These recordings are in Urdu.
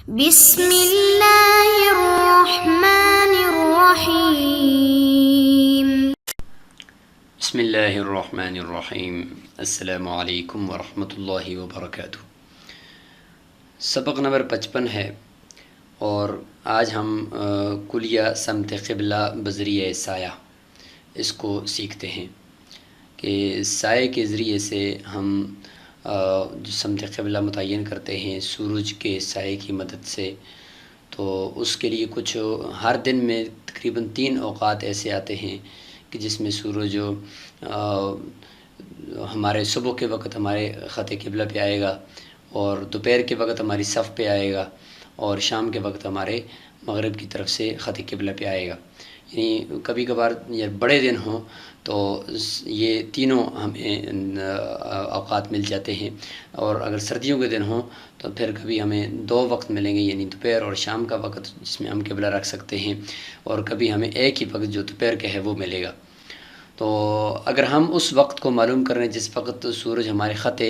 بسم اللہ الرحمن الرحیم۔ بسم اللہ الرحمن الرحیم۔ السلام علیکم ورحمۃ اللہ وبرکاتہ۔ سبق نمبر 55 ہے اور آج ہم کلیہ سمت قبلہ بذریعہ سایہ اس کو سیکھتے ہیں کہ سائے کے ذریعے سے ہم جو سمت قبلہ متعین کرتے ہیں سورج کے سائے کی مدد سے، تو اس کے لیے کچھ ہر دن میں تقریباً 3 اوقات ایسے آتے ہیں کہ جس میں سورج ہمارے صبح کے وقت ہمارے خط قبلہ پہ آئے گا، اور دوپہر کے وقت ہماری صف پہ آئے گا، اور شام کے وقت ہمارے مغرب کی طرف سے خط قبلہ پہ آئے گا۔ یعنی کبھی کبھار یا بڑے دن ہوں تو یہ تینوں ہمیں اوقات مل جاتے ہیں، اور اگر سردیوں کے دن ہوں تو پھر کبھی ہمیں 2 وقت ملیں گے، یعنی دوپہر اور شام کا وقت جس میں ہم قبلہ رکھ سکتے ہیں، اور کبھی ہمیں ایک ہی وقت جو دوپہر کا ہے وہ ملے گا۔ تو اگر ہم اس وقت کو معلوم کر رہے ہیں جس وقت سورج ہمارے خط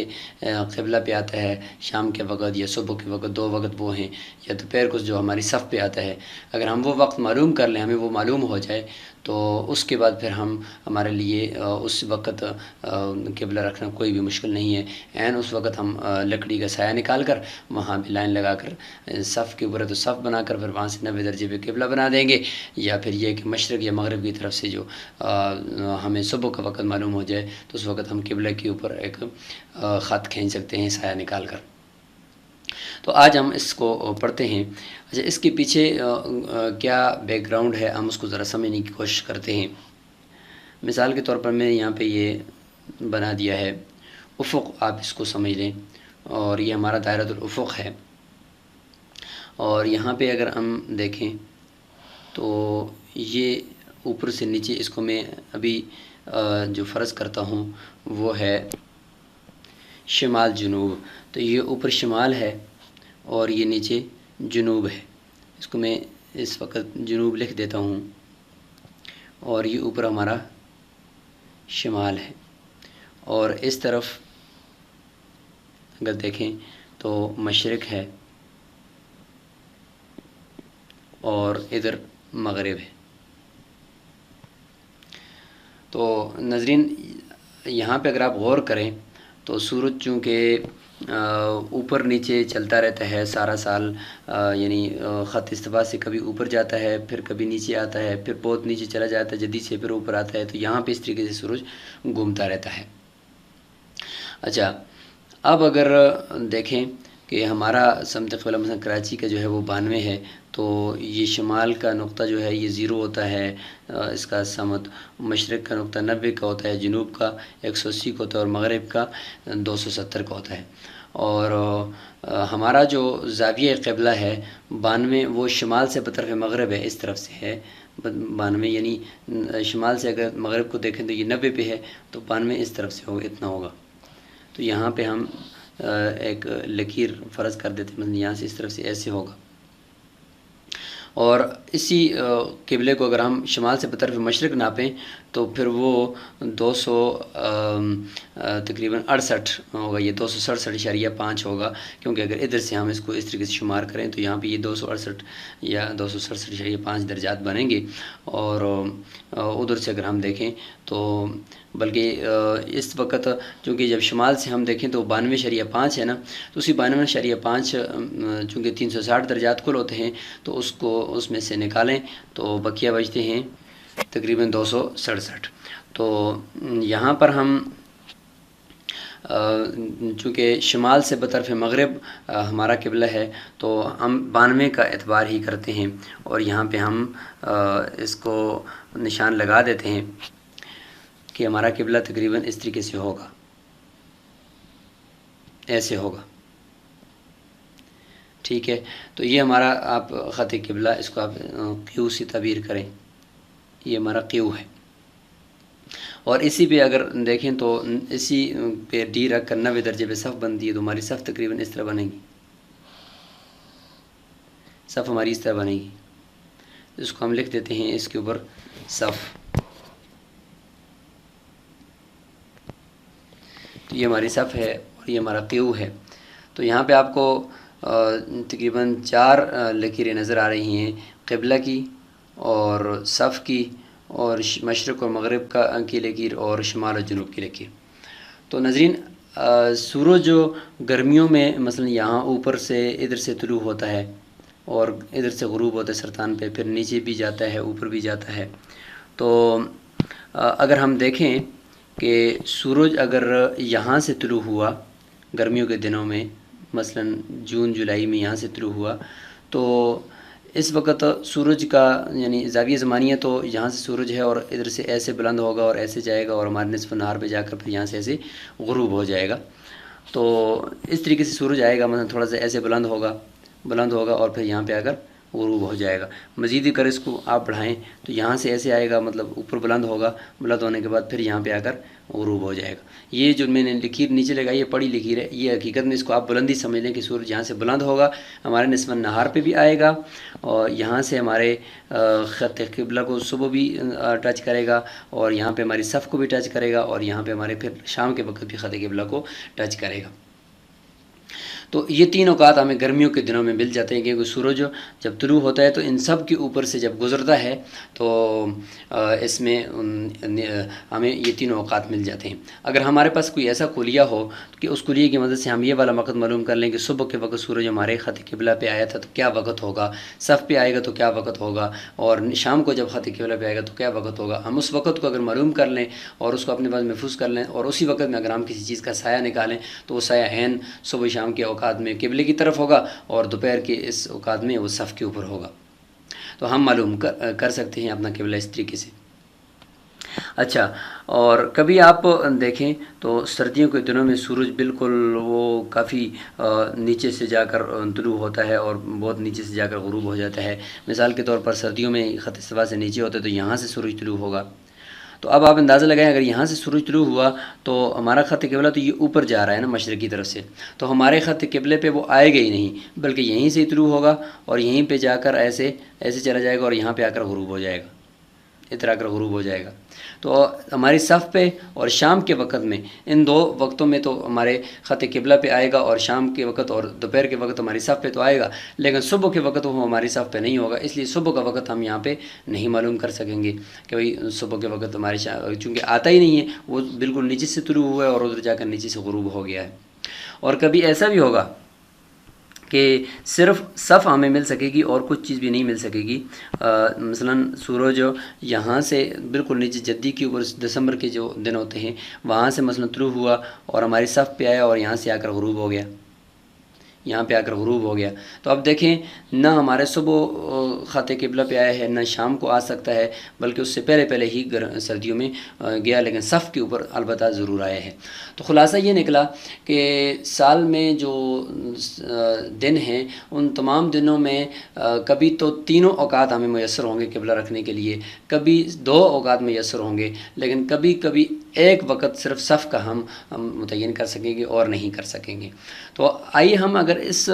قبلہ پہ آتا ہے، شام کے وقت یا صبح کے وقت 2 وقت وہ ہیں، یا دوپہر کو جو ہماری صف پہ آتا ہے، اگر ہم وہ وقت معلوم کر لیں، ہمیں وہ معلوم ہو جائے، تو اس کے بعد پھر ہمارے لیے اس وقت قبلہ رکھنا کوئی بھی مشکل نہیں ہے۔ عین اس وقت ہم لکڑی کا سایہ نکال کر وہاں پہ لائن لگا کر صف کے اوپر تو صف بنا کر پھر وہاں سے 90 درجے پہ قبلہ بنا دیں گے، یا پھر یہ کہ مشرق یا مغرب کی طرف سے جو ہمیں صبح کا وقت معلوم ہو جائے تو اس وقت ہم قبلہ کے اوپر ایک خط کھینچ سکتے ہیں سایہ نکال کر۔ تو آج ہم اس کو پڑھتے ہیں۔ اچھا، اس کے پیچھے کیا بیک گراؤنڈ ہے ہم اس کو ذرا سمجھنے کی کوشش کرتے ہیں۔ مثال کے طور پر میں یہاں پہ یہ بنا دیا ہے افق، آپ اس کو سمجھ لیں، اور یہ ہمارا دائرۃ الافق ہے، اور یہاں پہ اگر ہم دیکھیں تو یہ اوپر سے نیچے، اس کو میں ابھی جو فرض کرتا ہوں وہ ہے شمال جنوب، تو یہ اوپر شمال ہے اور یہ نیچے جنوب ہے۔ اس کو میں اس وقت جنوب لکھ دیتا ہوں، اور یہ اوپر ہمارا شمال ہے، اور اس طرف اگر دیکھیں تو مشرق ہے اور ادھر مغرب ہے۔ تو ناظرین، یہاں پہ اگر آپ غور کریں تو سورج چونکہ اوپر نیچے چلتا رہتا ہے سارا سال، یعنی خط استوا سے کبھی اوپر جاتا ہے، پھر کبھی نیچے آتا ہے، پھر بہت نیچے چلا جاتا ہے جدی سے، پھر اوپر آتا ہے، تو یہاں پہ اس طریقے سے سورج گھومتا رہتا ہے۔ اچھا، اب اگر دیکھیں کہ ہمارا سمت قبلہ مثلا کراچی کا جو ہے وہ 92 ہے، تو یہ شمال کا نقطہ جو ہے یہ 0 ہوتا ہے، اس کا سمت مشرق کا نقطہ 90 کا ہوتا ہے، جنوب کا 180 کا ہوتا ہے، اور مغرب کا 270 کا ہوتا ہے۔ اور ہمارا جو زاویہ قبلہ ہے 92، وہ شمال سے بطرف مغرب ہے، اس طرف سے ہے 92، یعنی شمال سے اگر مغرب کو دیکھیں تو یہ 90 پہ ہے، تو 92 اس طرف سے ہوگا، اتنا ہوگا۔ تو یہاں پہ ہم ایک لکیر فرض کر دیتے ہیں، مثلا یہاں سے اس طرف سے ایسے ہوگا، اور اسی قبلے کو اگر ہم شمال سے بطرف مشرق ناپیں تو پھر وہ 200 تقریباً 68 ہوگا، یہ 267.5 ہوگا، کیونکہ اگر ادھر سے ہم اس کو اس طریقے سے شمار کریں تو یہاں پہ یہ 268 یا 267.5 درجات بنیں گے، اور ادھر سے اگر ہم دیکھیں تو بلکہ اس وقت چونکہ جب شمال سے ہم دیکھیں تو 92.5 ہے نا، تو اسی 92.5 چونکہ 360 درجات کل ہوتے ہیں، تو اس کو اس میں سے نکالیں تو بقیہ بچتے ہیں تقریباً 267۔ تو یہاں پر ہم چونکہ شمال سے بطرف مغرب ہمارا قبلہ ہے، تو ہم 92 کا اعتبار ہی کرتے ہیں، اور یہاں پہ ہم اس کو نشان لگا دیتے ہیں کہ ہمارا قبلہ تقریباً اس طریقے سے ہوگا، ایسے ہوگا، ٹھیک ہے۔ تو یہ ہمارا آپ خط قبلہ، اس کو آپ کیو سے تعبیر کریں، یہ ہمارا کیو ہے، اور اسی پہ اگر دیکھیں تو اسی پہ ڈی رکھ کر 90 درجے پہ صف بنتی ہے، تو ہماری صف تقریباً اس طرح بنے گی، صف ہماری اس طرح بنے گی، اس کو ہم لکھ دیتے ہیں اس کے اوپر صف۔ تو یہ ہماری صف ہے اور یہ ہمارا کیو ہے۔ تو یہاں پہ آپ کو تقریباً 4 لکیریں نظر آ رہی ہیں، قبلہ کی اور صف کی اور مشرق اور مغرب کی لکیر اور شمال و جنوب کی لکیر۔ تو ناظرین، سورج جو گرمیوں میں مثلا یہاں اوپر سے ادھر سے طلوع ہوتا ہے اور ادھر سے غروب ہوتا ہے سرطان پہ، پھر نیچے بھی جاتا ہے اوپر بھی جاتا ہے۔ تو اگر ہم دیکھیں کہ سورج اگر یہاں سے طلوع ہوا گرمیوں کے دنوں میں، مثلا جون جولائی میں یہاں سے طلوع ہوا، تو اس وقت سورج کا یعنی زاویہ زمانیہ تو یہاں سے سورج ہے اور ادھر سے ایسے بلند ہوگا اور ایسے جائے گا اور ہمارے نصف نہار پہ جا کر پھر یہاں سے ایسے غروب ہو جائے گا۔ تو اس طریقے سے سورج آئے گا، مثلا تھوڑا سا ایسے بلند ہوگا اور پھر یہاں پہ آ کر غروب ہو جائے گا۔ مزید اگر اس کو آپ بڑھائیں تو یہاں سے ایسے آئے گا، مطلب اوپر بلند ہوگا، بلند ہونے کے بعد پھر یہاں پہ آ کر غروب ہو جائے گا۔ یہ جو میں نے لکیر نیچے لگائی، یہ پڑی لکیر ہے، یہ حقیقت میں اس کو آپ بلندی سمجھ لیں کہ سورج یہاں سے بلند ہوگا، ہمارے نصف نہار پہ بھی آئے گا اور یہاں سے ہمارے خط قبلہ کو صبح بھی ٹچ کرے گا اور یہاں پہ ہماری صف کو بھی ٹچ کرے گا اور یہاں پہ ہمارے پھر شام کے وقت بھی خط قبلہ کو ٹچ کرے گا۔ تو یہ 3 اوقات ہمیں گرمیوں کے دنوں میں مل جاتے ہیں، کیونکہ سورج جب طلوع ہوتا ہے تو ان سب کے اوپر سے جب گزرتا ہے تو اس میں ہمیں یہ 3 اوقات مل جاتے ہیں۔ اگر ہمارے پاس کوئی ایسا کلیہ ہو کہ اس کلیے کی مدد سے ہم یہ والا وقت معلوم کر لیں کہ صبح کے وقت سورج ہمارے خط قبلہ پہ آیا تھا تو کیا وقت ہوگا، صف پہ آئے گا تو کیا وقت ہوگا، اور شام کو جب خط قبلہ پہ آئے گا تو کیا وقت ہوگا، ہم اس وقت کو اگر معلوم کر لیں اور اس کو اپنے پاس محفوظ کر لیں اور اسی وقت میں اگر ہم کسی چیز کا سایہ نکالیں تو وہ سایہ عین صبح شام کے اوقات میں قبلے کی طرف ہوگا اور دوپہر کے اس اوقات میں وہ صف کے اوپر ہوگا۔ تو ہم معلوم کر سکتے ہیں اپنا قبلہ اس طریقے سے۔ اچھا، اور کبھی آپ دیکھیں تو سردیوں کے دنوں میں سورج بالکل وہ کافی نیچے سے جا کر طلوع ہوتا ہے اور بہت نیچے سے جا کر غروب ہو جاتا ہے۔ مثال کے طور پر سردیوں میں خط استوا سے نیچے ہوتا ہے تو یہاں سے سورج طلوع ہوگا۔ تو اب آپ اندازہ لگائیں، اگر یہاں سے سورج طلوع ہوا تو ہمارا خط قبلہ تو یہ اوپر جا رہا ہے نا مشرق کی طرف سے، تو ہمارے خط قبلے پہ وہ آئے گا ہی نہیں، بلکہ یہیں سے طلوع ہوگا اور یہیں پہ جا کر ایسے چلا جائے گا اور یہاں پہ آ کر غروب ہو جائے گا، ادھر آ کر غروب ہو جائے گا۔ تو ہماری صف پہ اور شام کے وقت میں، ان 2 وقتوں میں تو ہمارے خط قبلہ پہ آئے گا اور شام کے وقت اور دوپہر کے وقت ہماری صف پہ تو آئے گا، لیکن صبح کے وقت وہ ہماری صف پہ نہیں ہوگا، اس لیے صبح کا وقت ہم یہاں پہ نہیں معلوم کر سکیں گے کہ بھئی صبح کے وقت ہماری چونکہ آتا ہی نہیں ہے، وہ بالکل نیچے سے طلوع ہوا ہے اور ادھر جا کر نیچے سے غروب ہو گیا ہے۔ اور کبھی ایسا بھی ہوگا کہ صرف صف ہمیں مل سکے گی اور کچھ چیز بھی نہیں مل سکے گی۔ مثلا سورج یہاں سے بالکل نیچے جدی کے اوپر دسمبر کے جو دن ہوتے ہیں وہاں سے مثلا طلوع ہوا اور ہماری صف پہ آیا اور یہاں سے آ کر غروب ہو گیا، یہاں پہ آ کر غروب ہو گیا، تو اب دیکھیں نہ ہمارے صبح خط قبلہ پہ آیا ہے نہ شام کو آ سکتا ہے، بلکہ اس سے پہلے ہی سردیوں میں گیا، لیکن صف کے اوپر البتہ ضرور آیا ہے۔ تو خلاصہ یہ نکلا کہ سال میں جو دن ہیں ان تمام دنوں میں کبھی تو 3 اوقات ہمیں میسر ہوں گے قبلہ رکھنے کے لیے، کبھی 2 اوقات میسر ہوں گے، لیکن کبھی ایک وقت صرف صف کا ہم متعین کر سکیں گے اور نہیں کر سکیں گے۔ تو آئیے ہم اگر اس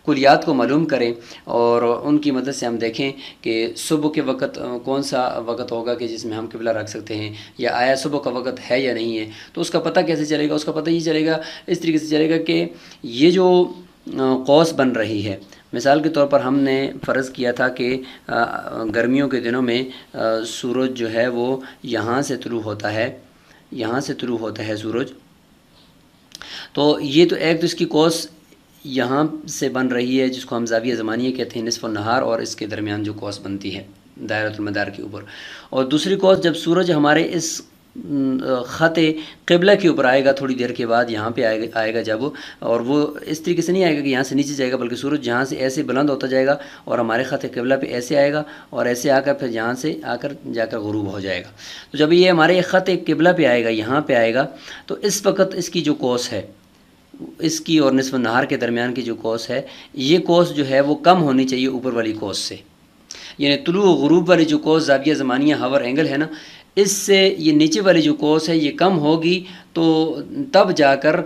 کلیات کو معلوم کریں اور ان کی مدد سے ہم دیکھیں کہ صبح کے وقت کون سا وقت ہوگا کہ جس میں ہم قبلہ رکھ سکتے ہیں، یا آیا صبح کا وقت ہے یا نہیں ہے، تو اس کا پتہ کیسے چلے گا؟ اس کا پتہ یہ چلے گا، اس طریقے سے چلے گا کہ یہ جو قوس بن رہی ہے، مثال کے طور پر ہم نے فرض کیا تھا کہ گرمیوں کے دنوں میں سورج جو ہے وہ یہاں سے طلوع ہوتا ہے سورج، تو یہ تو ایک تو اس کی قوس یہاں سے بن رہی ہے جس کو ہم زاویہ زمانیہ کہتے ہیں، نصف النہار اور اس کے درمیان جو قوس بنتی ہے دائرۃ المدار کے اوپر، اور دوسری قوس جب سورج ہمارے اس خط قبلہ کے اوپر آئے گا تھوڑی دیر کے بعد، یہاں پہ آئے گا جب، اور وہ اس طریقے سے نہیں آئے گا کہ یہاں سے نیچے جائے گا، بلکہ سورج یہاں سے ایسے بلند ہوتا جائے گا اور ہمارے خط قبلہ پہ ایسے آئے گا اور ایسے آ کر پھر یہاں سے آ کر جا کر غروب ہو جائے گا۔ تو جب یہ ہمارے خط قبلہ پہ آئے گا، یہاں پہ آئے گا، تو اس وقت اس کی جو قوس ہے، اس کی اور نصف النہار کے درمیان کی جو قوس ہے، یہ قوس جو ہے وہ کم ہونی چاہیے اوپر والی قوس سے، یعنی طلوع و غروب والی جو قوس زاویہ زمانیہ ہاور اینگل ہے نا، اس سے یہ نیچے والی جو قوس ہے یہ کم ہوگی تو تب جا کر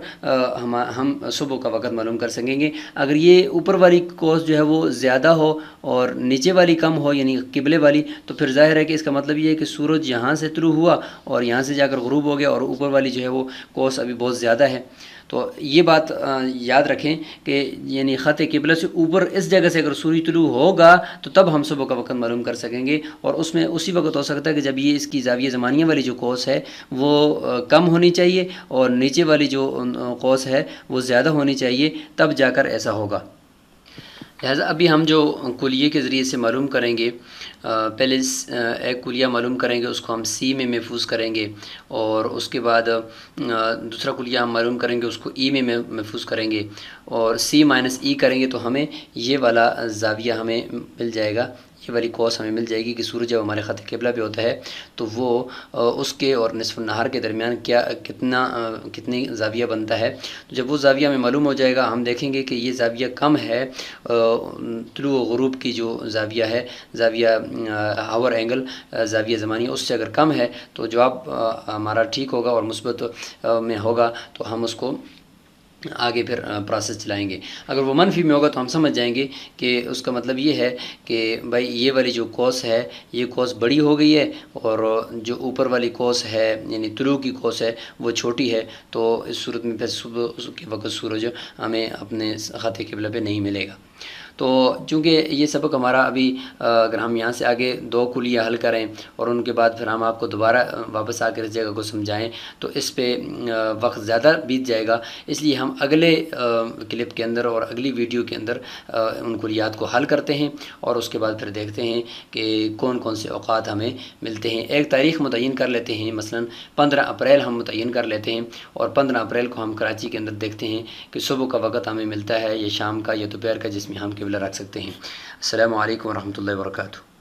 ہم صبح کا وقت معلوم کر سکیں گے۔ اگر یہ اوپر والی کوس جو ہے وہ زیادہ ہو اور نیچے والی کم ہو یعنی قبلے والی، تو پھر ظاہر ہے کہ اس کا مطلب یہ ہے کہ سورج یہاں سے طلوع ہوا اور یہاں سے جا کر غروب ہو گیا، اور اوپر والی جو ہے وہ کوس ابھی بہت زیادہ ہے۔ تو یہ بات یاد رکھیں کہ یعنی خط قبلہ سے اوپر اس جگہ سے اگر سورج طلوع ہوگا تو تب ہم صبح کا وقت معلوم کر سکیں گے، اور اس میں اسی وقت ہو سکتا ہے کہ جب یہ اس کی زاویہ زمانیہ والی جو قوس ہے وہ کم ہونی چاہیے اور نیچے والی جو قوس ہے وہ زیادہ ہونی چاہیے، تب جا کر ایسا ہوگا۔ لہٰذا ابھی ہم جو کلیے کے ذریعے سے معلوم کریں گے، پہلے ایک کلیہ معلوم کریں گے، اس کو ہم سی میں محفوظ کریں گے، اور اس کے بعد دوسرا کلیہ ہم معلوم کریں گے، اس کو ای میں محفوظ کریں گے، اور سی مائنس ای کریں گے تو ہمیں یہ والا زاویہ ہمیں مل جائے گا، یہ والی کوس ہمیں مل جائے گی کہ سورج جب ہمارے خط قبلہ پہ ہوتا ہے تو وہ اس کے اور نصف النہار کے درمیان کتنی زاویہ بنتا ہے۔ تو جب وہ زاویہ ہمیں معلوم ہو جائے گا، ہم دیکھیں گے کہ یہ زاویہ کم ہے، طلوع و غروب کی جو زاویہ ہے، زاویہ ہاور اینگل، زاویہ زمانیہ، اس سے اگر کم ہے تو جواب ہمارا ٹھیک ہوگا اور مثبت میں ہوگا، تو ہم اس کو آگے پھر پروسیس چلائیں گے۔ اگر وہ منفی میں ہوگا تو ہم سمجھ جائیں گے کہ اس کا مطلب یہ ہے کہ بھائی یہ والی جو کوس ہے یہ کوس بڑی ہو گئی ہے، اور جو اوپر والی کوس ہے یعنی طلوع کی کوس ہے وہ چھوٹی ہے، تو اس صورت میں پھر صبح کے وقت سورج ہمیں اپنے خط قبلہ پہ نہیں ملے گا۔ تو چونکہ یہ سبق ہمارا ابھی اگر ہم یہاں سے آگے 2 کلیہ حل کریں اور ان کے بعد پھر ہم آپ کو دوبارہ واپس آ کر اس جگہ کو سمجھائیں تو اس پہ وقت زیادہ بیت جائے گا، اس لیے ہم اگلے کلپ کے اندر اور اگلی ویڈیو کے اندر ان کلیات کو حل کرتے ہیں، اور اس کے بعد پھر دیکھتے ہیں کہ کون کون سے اوقات ہمیں ملتے ہیں۔ ایک تاریخ متعین کر لیتے ہیں، مثلا 15 اپریل ہم متعین کر لیتے ہیں، اور 15 اپریل کو ہم کراچی کے اندر دیکھتے ہیں کہ صبح کا وقت ہمیں ملتا ہے یا شام کا یا دوپہر کا، جس میں ہم قبلہ رکھ سکتے ہیں۔ السلام علیکم ورحمۃ اللہ وبرکاتہ۔